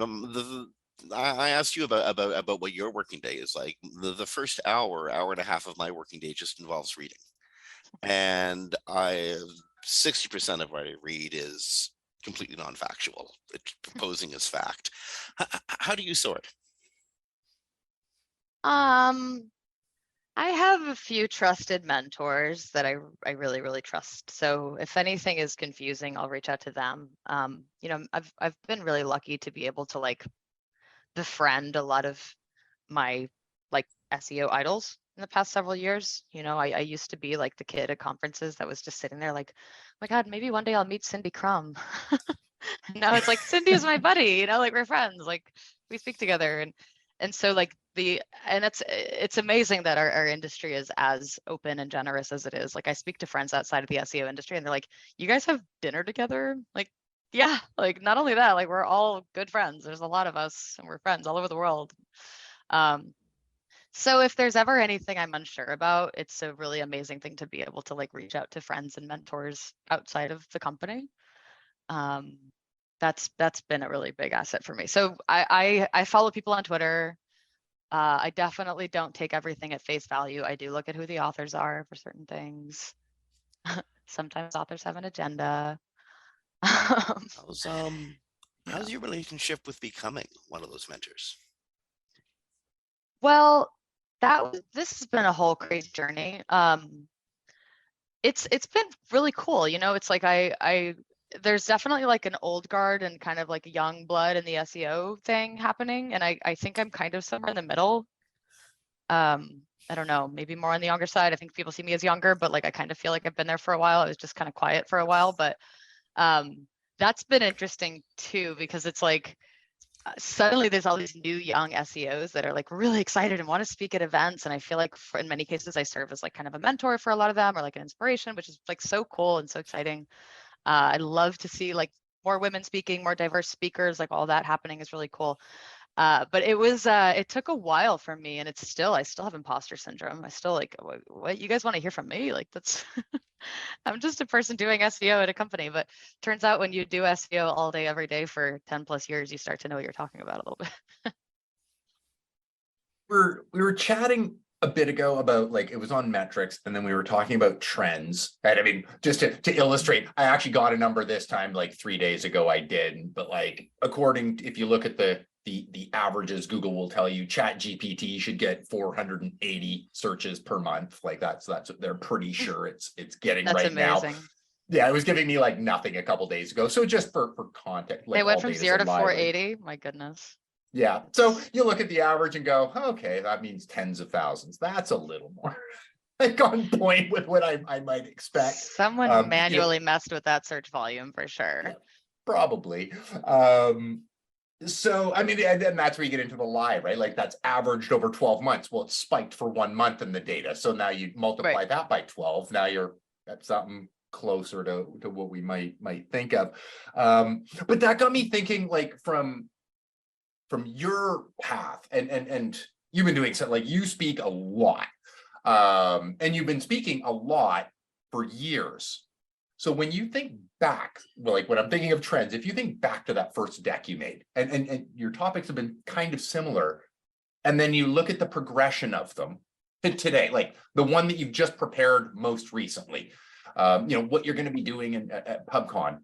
I asked you about what your working day is like. The first hour and a half of my working day just involves reading, and 60% of what I read is completely non-factual. It's posing as fact. How do you sort? Um, I have a few trusted mentors that I really, really trust. So if anything is confusing, I'll reach out to them. You know, I've been really lucky to be able to like befriend a lot of my like SEO idols in the past several years. You know, I used to be like the kid at conferences that was just sitting there like, oh my God, maybe one day I'll meet Cindy Crum. Now it's like Cindy is my buddy, you know, like we're friends, like we speak together. And so like it's amazing that our industry is as open and generous as it is. Like I speak to friends outside of the SEO industry and they're like, you guys have dinner together? Like, yeah, like not only that, like we're all good friends. There's a lot of us and we're friends all over the world. Um, so if there's ever anything I'm unsure about, it's a really amazing thing to be able to like reach out to friends and mentors outside of the company. Um, that's been a really big asset for me. So I follow people on Twitter. I definitely don't take everything at face value. I do look at who the authors are for certain things. Sometimes authors have an agenda. How's Yeah. your relationship with becoming one of those mentors? Well, this has been a whole crazy journey. It's been really cool. You know, it's like I there's definitely like an old guard and kind of like young blood in the SEO thing happening. And I think I'm kind of somewhere in the middle. I don't know, maybe more on the younger side. I think people see me as younger, but like I kind of feel like I've been there for a while. I was just kind of quiet for a while, but that's been interesting too, because it's like suddenly there's all these new young SEOs that are like really excited and want to speak at events. And I feel like in many cases, I serve as like kind of a mentor for a lot of them or like an inspiration, which is like so cool and so exciting. I love to see like more women speaking, more diverse speakers, like all that happening is really cool. But it took a while for me and I still have imposter syndrome. I still like, what you guys want to hear from me? Like that's, I'm just a person doing SEO at a company, but turns out when you do SEO all day, every day for 10 plus years, you start to know what you're talking about a little bit. We were chatting a bit ago about like it was on metrics, and then we were talking about trends. And I mean, just to illustrate, I actually got a number this time, like 3 days ago I did, but like according if you look at the averages, Google will tell you Chat GPT should get 480 searches per month. Like that's what they're pretty sure it's getting That's right now. amazing. Yeah, it was giving me like nothing a couple days ago. So just for context, They like went all from data 0 is to live. 480. My goodness. Yeah. So you look at the average and go, okay, that means tens of thousands. That's a little more like on point with what I might expect. Someone You know, manually messed with that search volume for sure. yeah, probably. So I mean, and that's where you get into the lie, right? Like that's averaged over 12 months. Well, it spiked for 1 month in the data. So now you multiply Right. that by 12. Now you're at something closer to what we might think of. But that got me thinking like from your path and you've been doing something like you speak a lot and you've been speaking a lot for years. So when you think back, well, like when I'm thinking of trends, if you think back to that first deck you made and your topics have been kind of similar, and then you look at the progression of them to today, like the one that you've just prepared most recently, you know, what you're going to be doing at PubCon,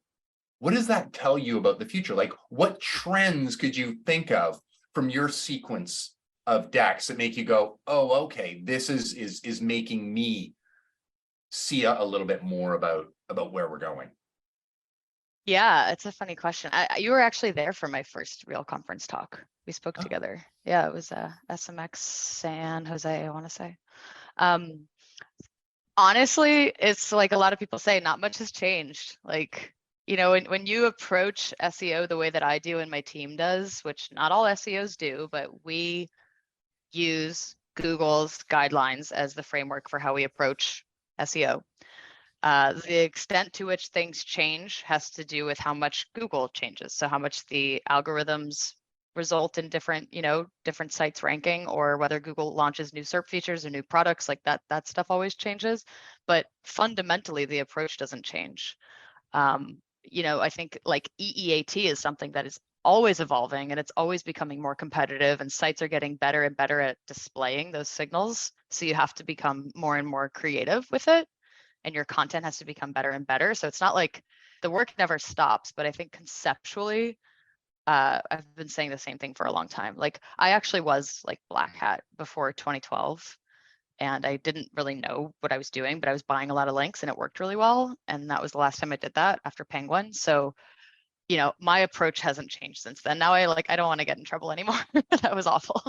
what does that tell you about the future? Like what trends could you think of from your sequence of decks that make you go, oh, okay, this is making me see a little bit more about where we're going? Yeah, it's a funny question. You were actually there for my first real conference talk. We spoke Oh. together. Yeah, it was SMX San Jose, I want to say. Um, honestly, it's like a lot of people say, not much has changed. Like, you know, when you approach SEO the way that I do and my team does, which not all SEOs do, but we use Google's guidelines as the framework for how we approach SEO. The extent to which things change has to do with how much Google changes. So how much the algorithms result in different, you know, different sites ranking, or whether Google launches new SERP features or new products, like that stuff always changes. But fundamentally, the approach doesn't change. You know, I think like EEAT is something that is always evolving and it's always becoming more competitive, and sites are getting better and better at displaying those signals. So you have to become more and more creative with it, and your content has to become better and better. So it's not like the work never stops, but I think conceptually, I've been saying the same thing for a long time. Like I actually was like black hat before 2012, and I didn't really know what I was doing, but I was buying a lot of links and it worked really well. And that was the last time I did that after Penguin. So, you know, my approach hasn't changed since then. Now I don't want to get in trouble anymore. That was awful.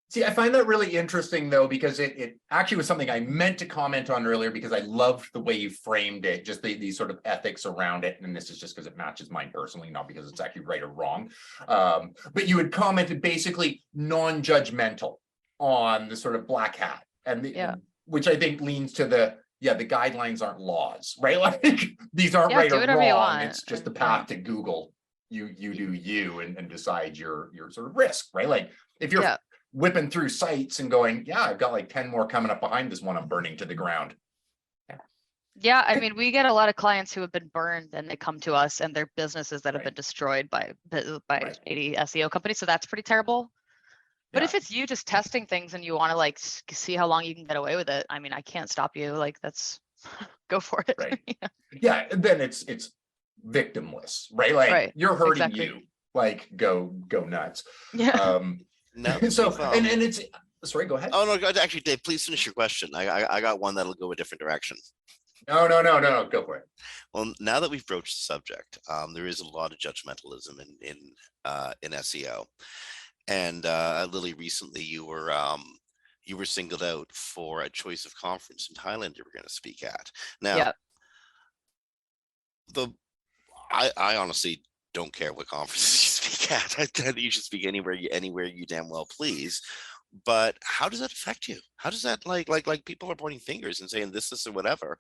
See, I find that really interesting though, because it actually was something I meant to comment on earlier, because I loved the way you framed it, just the sort of ethics around it. And this is just because it matches mine personally, not because it's actually right or wrong. But you had commented basically non-judgmental on the sort of black hat, and Yeah. which I think leans to the guidelines aren't laws, right? Like these aren't right Do or whatever you wrong. want. It's just the Yeah. path to Google. You do you and decide your sort of risk, right? Like if you're Yeah. whipping through sites and going, yeah, I've got like 10 more coming up behind this one I'm burning to the ground. Yeah, I mean, we get a lot of clients who have been burned and they come to us and their businesses that have been destroyed by Right. shady SEO companies. So that's pretty terrible. But Yeah. if it's you just testing things and you want to like see how long you can get away with it, I mean, I can't stop you. Like that's go for it. Right. Yeah. Yeah, and then it's victimless, right? Like Right. you're hurting Exactly. you, like go nuts. Yeah. Now that So we've, and it's sorry, go ahead. oh no, actually, Dave, please finish your question. I got one that'll go a different direction. No, go for it. Well, now that we've broached the subject, there is a lot of judgmentalism in SEO. And Lily, recently you were singled out for a choice of conference in Thailand you were going to speak at. Now, Yeah. I honestly don't care what conferences you speak at. I think you should speak anywhere you damn well please. But how does that affect you? How does that like people are pointing fingers and saying this or whatever?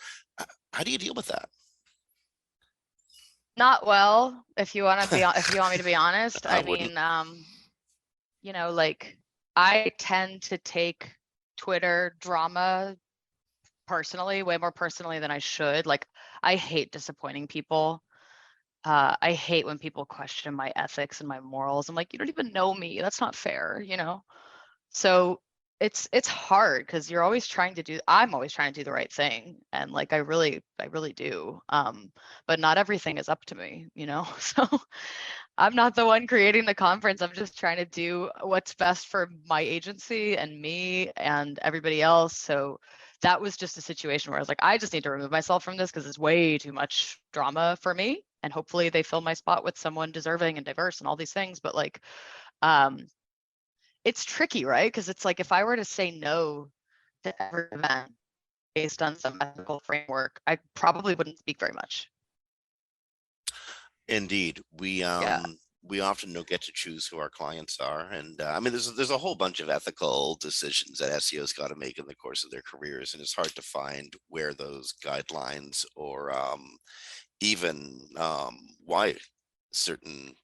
How do you deal with that? Not well, if you want to be, if you want me to be honest. I I wouldn't. mean, you know, like I tend to take Twitter drama personally, way more personally than I should. Like I hate disappointing people. I hate when people question my ethics and my morals. I'm like, you don't even know me. That's not fair, you know? So it's hard because you're always trying to do, I'm always trying to do the right thing. And like I really do. But not everything is up to me, you know? So I'm not the one creating the conference. I'm just trying to do what's best for my agency and me and everybody else. So that was just a situation where I was like, I just need to remove myself from this because it's way too much drama for me. And hopefully they fill my spot with someone deserving and diverse and all these things. But like, it's tricky, right? Because it's like if I were to say no to every event based on some ethical framework, I probably wouldn't speak very much. Indeed, Yeah. we often don't get to choose who our clients are, and I mean, there's a whole bunch of ethical decisions that SEOs got to make in the course of their careers, and it's hard to find where those guidelines or even why certain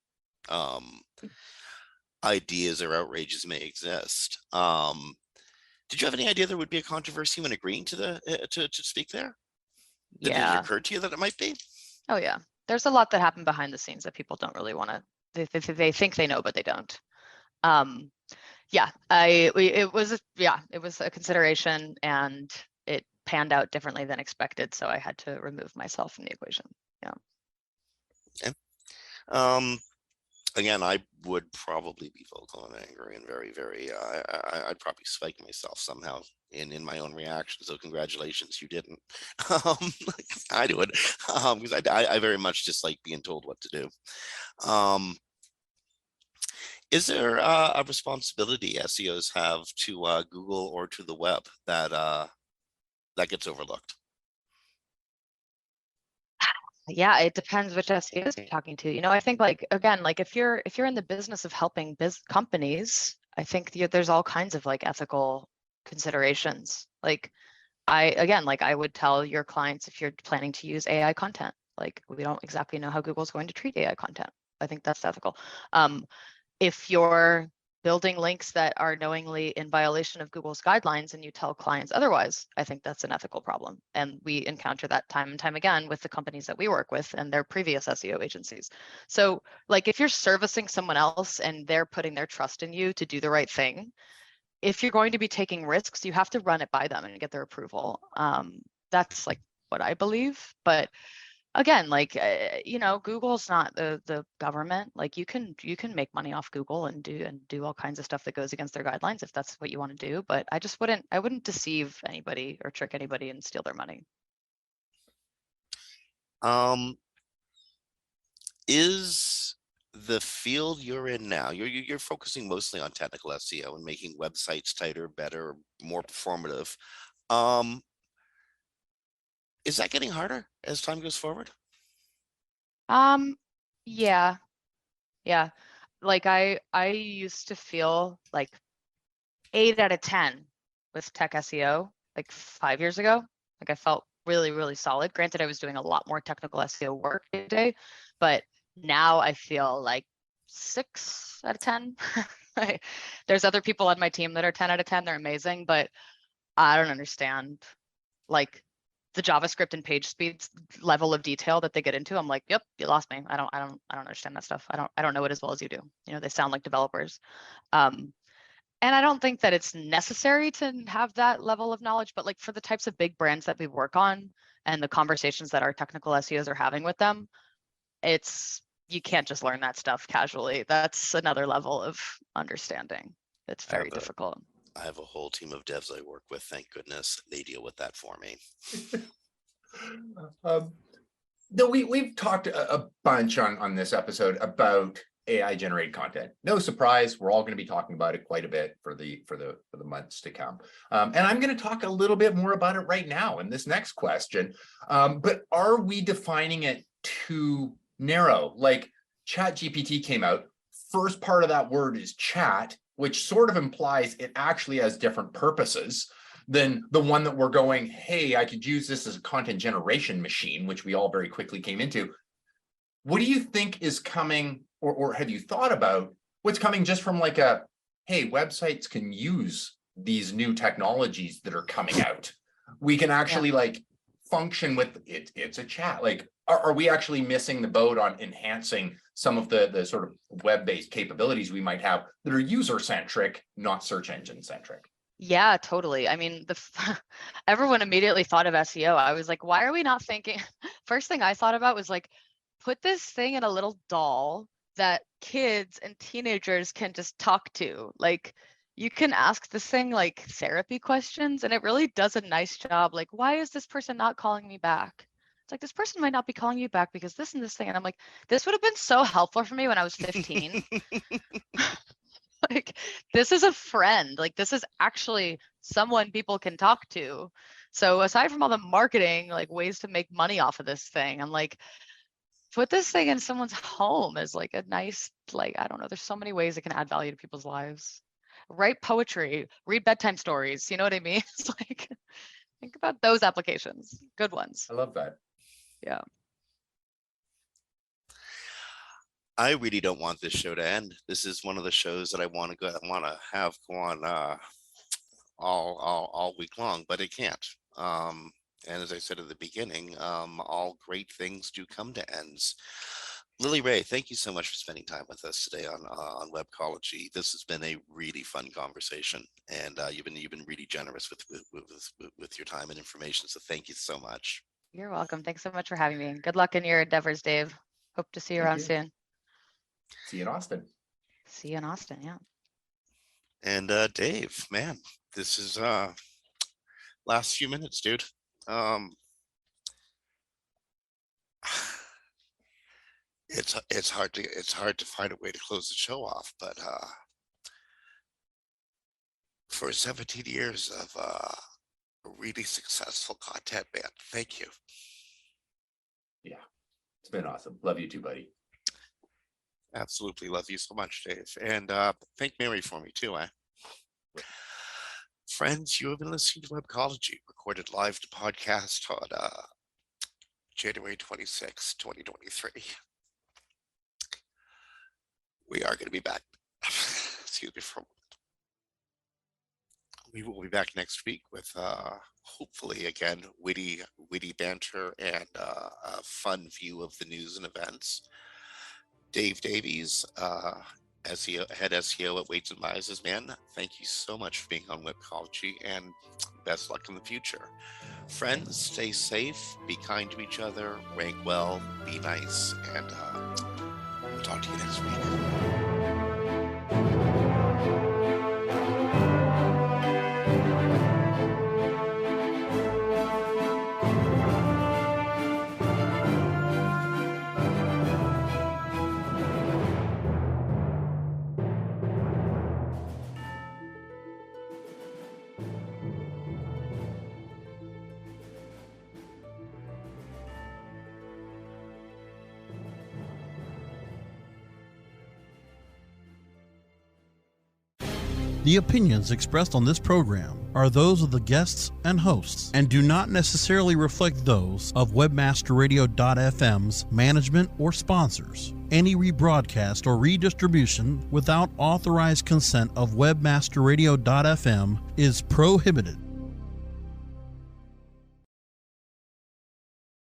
ideas or outrages may exist. Did you have any idea there would be a controversy when agreeing to to speak there? Did it Yeah. occur to you that it might be? Oh yeah. There's a lot that happened behind the scenes that people don't really want to, they think they know, but they don't. Yeah, it was a consideration and it panned out differently than expected. So I had to remove myself from the equation. Yeah. Okay. Again, I would probably be vocal and angry and very, I'd probably spike myself somehow in my own reaction. So congratulations, you didn't. I do it because I very much dislike being told what to do. Is there a responsibility SEOs have to Google or to the web that that gets overlooked? Yeah, it depends which SEOs you're talking to. You know, I think like again, like if you're in the business of helping companies, I think there's all kinds of like ethical considerations. Like I would tell your clients if you're planning to use AI content, like we don't exactly know how Google's going to treat AI content. I think that's ethical. If you're building links that are knowingly in violation of Google's guidelines and you tell clients otherwise, I think that's an ethical problem. And we encounter that time and time again with the companies that we work with and their previous SEO agencies. So like if you're servicing someone else and they're putting their trust in you to do the right thing, if you're going to be taking risks, you have to run it by them and get their approval. That's like what I believe. But again, like Google's not the government. Like you can make money off Google and do all kinds of stuff that goes against their guidelines if that's what you want to do. But I wouldn't deceive anybody or trick anybody and steal their money. Is the field you're in now, you're focusing mostly on technical SEO and making websites tighter, better, more performative. Is that getting harder as time goes forward? Yeah. Like I used to feel like 8 out of 10 with tech SEO like 5 years ago. Like I felt really, really solid. Granted, I was doing a lot more technical SEO work today, but now I feel like 6 out of 10. There's other people on my team that are 10 out of 10. They're amazing, but I don't understand like the JavaScript and page speeds level of detail that they get into. I'm like, yep, you lost me. I don't understand that stuff. I don't know it as well as you do. They sound like developers. And I don't think that it's necessary to have that level of knowledge, but like for the types of big brands that we work on and the conversations that our technical SEOs are having with them, you can't just learn that stuff casually. That's another level of understanding. It's very difficult. I have a whole team of devs I work with. Thank goodness they deal with that for me. No, we've talked a bunch on this episode about AI generated content. No surprise, we're all going to be talking about it quite a bit for the months to come. And I'm going to talk a little bit more about it right now in this next question. But are we defining it too narrow? Like ChatGPT came out. First part of that word is chat, which sort of implies it actually has different purposes than the one that we're going, hey, I could use this as a content generation machine, which we all very quickly came into. What do you think is coming, or have you thought about what's coming just from like a, hey, websites can use these new technologies that are coming out. We can actually like function with it. It's a chat. Like, are we actually missing the boat on enhancing some of the sort of web-based capabilities we might have that are user-centric, not search engine-centric? Yeah, totally. I mean, everyone immediately thought of SEO. I was like, why are we not thinking? First thing I thought about was like, put this thing in a little doll that kids and teenagers can just talk to. Like, you can ask this thing like therapy questions, and it really does a nice job. Like, why is this person not calling me back? It's like, this person might not be calling you back because this and this thing. And I'm like, this would have been so helpful for me when I was 15. Like, this is a friend. Like, this is actually someone people can talk to. So aside from all the marketing, like ways to make money off of this thing, I'm like, put this thing in someone's home as like a nice, like, I don't know, there's so many ways it can add value to people's lives. Write poetry, read bedtime stories. You know what I mean? It's like, think about those applications. Good ones. I love that. Yeah. I really don't want this show to end. This is one of the shows that I want to have go on all week long, but it can't. And as I said at the beginning, all great things do come to ends. Lily Ray, thank you so much for spending time with us today on Webcology. This has been a really fun conversation, and you've been really generous with your time and information. So thank you so much. You're welcome. Thanks so much for having me. Good luck in your endeavors, Dave. Hope to see you around soon. See you in Austin. See you in Austin, yeah. And Dave, man, this is last few minutes, dude. It's hard to find a way to close the show off, but for 17 years of a really successful content man, thank you. Yeah, it's been awesome. Love you too, buddy. Absolutely love you so much, Dave. And thank Mary for me too, eh? Friends, you have been listening to Webcology, recorded live to podcast on January 26, 2023. We are going to be back. See before. We will be back next week with hopefully again witty banter and a fun view of the news and events. Dave Davies, SEO head SEO at Weights and Biases, man, thank you so much for being on Webcology, and best luck in the future. Friends, stay safe, be kind to each other, rank well, be nice, and we'll talk to you next week. The opinions expressed on this program are those of the guests and hosts and do not necessarily reflect those of webmasterradio.fm's management or sponsors. Any rebroadcast or redistribution without authorized consent of webmasterradio.fm is prohibited.